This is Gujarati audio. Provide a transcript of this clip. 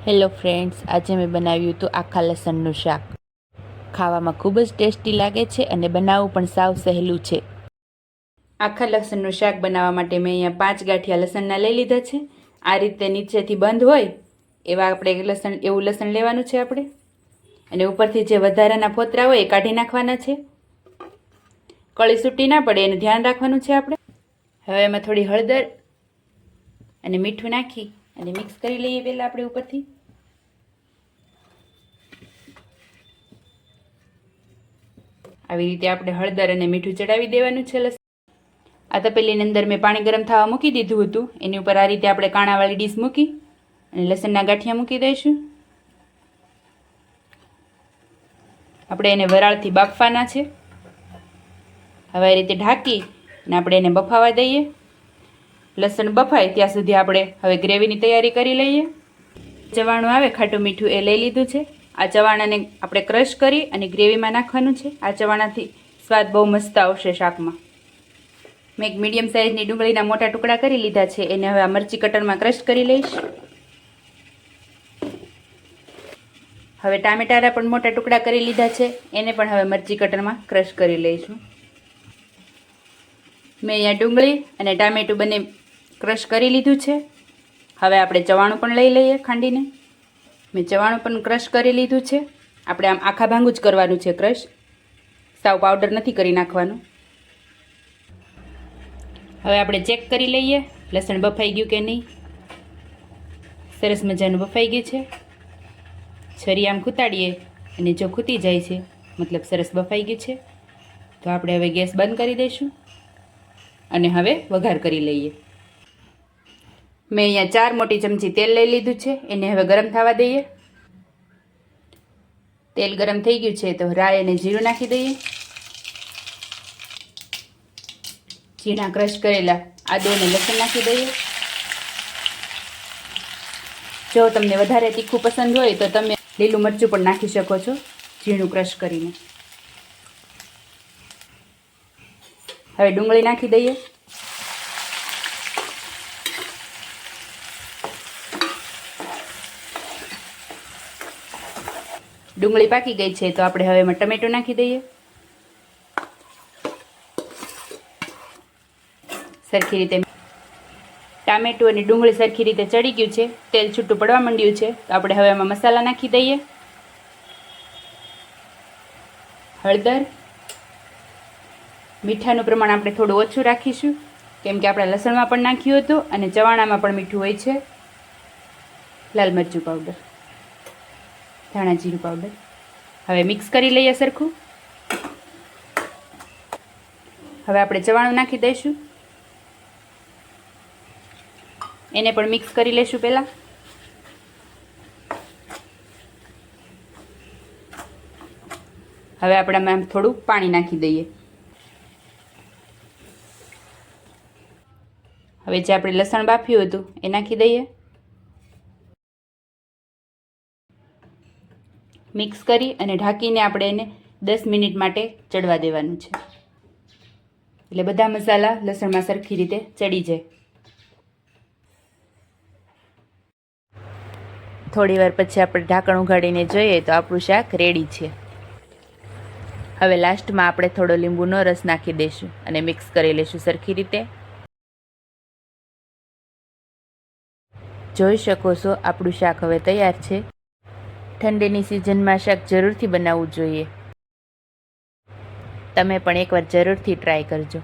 હેલો ફ્રેન્ડ્સ, આજે મેં બનાવ્યું હતું આખા લસણનું શાક। ખાવામાં ખૂબ જ ટેસ્ટી લાગે છે અને બનાવવું પણ સાવ સહેલું છે। આખા લસણનું શાક બનાવવા માટે મેં અહીંયા 5 ગાંઠિયા લસણના લઈ લીધા છે। આ રીતે નીચેથી બંધ હોય એવા એવું લસણ લેવાનું છે આપણે, અને ઉપરથી જે વધારાના ફોતરા હોય એ કાઢી નાખવાના છે। કળી સૂટી ના પડે એનું ધ્યાન રાખવાનું છે આપણે। હવે એમાં થોડી હળદર અને મીઠું નાખી અને મિક્સ કરી લઈએ પહેલાં આપણે ઉપરથી। આવી રીતે આપણે હળદર અને મીઠું ચડાવી દેવાનું છે લસણ। આ તપેલીની અંદર મેં પાણી ગરમ થવા મૂકી દીધું હતું, એની ઉપર આ રીતે આપણે કાણાવાળી ડીશ મૂકી અને લસણના ગાંઠિયા મૂકી દઈશું। આપણે એને વરાળથી બાફવાના છે। હવે આ રીતે ઢાંકી અને આપણે એને બફાવા દઈએ। લસણ બફાય ત્યાં સુધી આપણે હવે ગ્રેવીની તૈયારી કરી લઈએ। ચવાણું આવે ખાટું મીઠું એ લઈ લીધું છે। આ ચવાણાને આપણે ક્રશ કરી અને ગ્રેવીમાં નાખવાનું છે। આ ચવાણાથી સ્વાદ બહુ મસ્ત આવશે શાકમાં। મેં એક મીડિયમ સાઇઝની ડુંગળીના મોટા ટુકડા કરી લીધા છે, એને હવે આ મરચી કટરમાં ક્રશ કરી લઈશ। હવે ટામેટાના પણ મોટા ટુકડા કરી લીધા છે, એને પણ હવે મરચી કટરમાં ક્રશ કરી લઈશું। મેં અહીંયા ડુંગળી અને ટામેટું બંને ક્રશ કરી લીધું છે। હવે આપણે ચવાણું પણ લઈ લઈએ ખાંડીને। મેં ચવાણું પણ ક્રશ કરી લીધું છે। આપણે આમ આખા ભાંગું જ કરવાનું છે ક્રશ, સાવ પાવડર નથી કરી નાખવાનું। હવે આપણે ચેક કરી લઈએ લસણ બફાઈ ગયું કે નહીં। સરસ મજાનું બફાઈ ગયું છે। છરી આમ ખૂતાડીએ અને જો ખૂતી જાય છે મતલબ સરસ બફાઈ ગયું છે, તો આપણે હવે ગેસ બંધ કરી દઈશું અને હવે વઘાર કરી લઈએ। મેં અહીંયા 4 મોટી ચમચી તેલ લઈ લીધું છે, એને હવે ગરમ થવા દઈએ। તેલ ગરમ થઈ ગયું છે તો રાઈ અને જીરું નાખી દઈએ। ઝીણા ક્રશ કરેલા આદુ અને લસણ નાખી દઈએ। જો તમને વધારે તીખું પસંદ હોય તો તમે લીલું મરચું પણ નાખી શકો છો ઝીણું ક્રશ કરીને। હવે ડુંગળી નાખી દઈએ। ડુંગળી પાકી ગઈ છે તો આપણે હવે એમાં ટમેટું નાખી દઈએ। સરખી રીતે ટામેટું અને ડુંગળી સરખી રીતે ચડી ગયું છે, તેલ છૂટું પડવા માંડ્યું છે, તો આપણે હવે એમાં મસાલા નાખી દઈએ। હળદર, મીઠાનું પ્રમાણ આપણે થોડું ઓછું રાખીશું કેમ કે આપણે લસણમાં પણ નાખ્યું હતું અને ચવાણામાં પણ મીઠું હોય છે। લાલ મરચું પાવડર, ધાણા જીરું પાવડર, હવે મિક્સ કરી લઈએ સરખું। હવે આપણે ચવાણું નાખી દઈશું, એને પણ મિક્સ કરી લઈશું પહેલાં। હવે આપણે આમાં થોડું પાણી નાખી દઈએ। હવે જે આપણે લસણ બાફ્યું હતું એ નાખી દઈએ। મિક્સ કરી અને ઢાંકીને આપણે એને 10 મિનિટ માટે ચડવા દેવાનું છે, એટલે બધા મસાલા લસણમાં સરખી રીતે ચડી જાય। થોડી વાર પછી આપણે ઢાંકણ ઉઘાડીને જોઈએ તો આપણું શાક રેડી છે। હવે લાસ્ટમાં આપણે થોડો લીંબુનો રસ નાખી દઈશું અને મિક્સ કરી લઈશું સરખી રીતે। જોઈ શકો છો આપણું શાક હવે તૈયાર છે। ઠંડીની સિઝનમાં શાક જરૂરથી બનાવવું જોઈએ। તમે પણ એકવાર જરૂરથી ટ્રાય કરજો।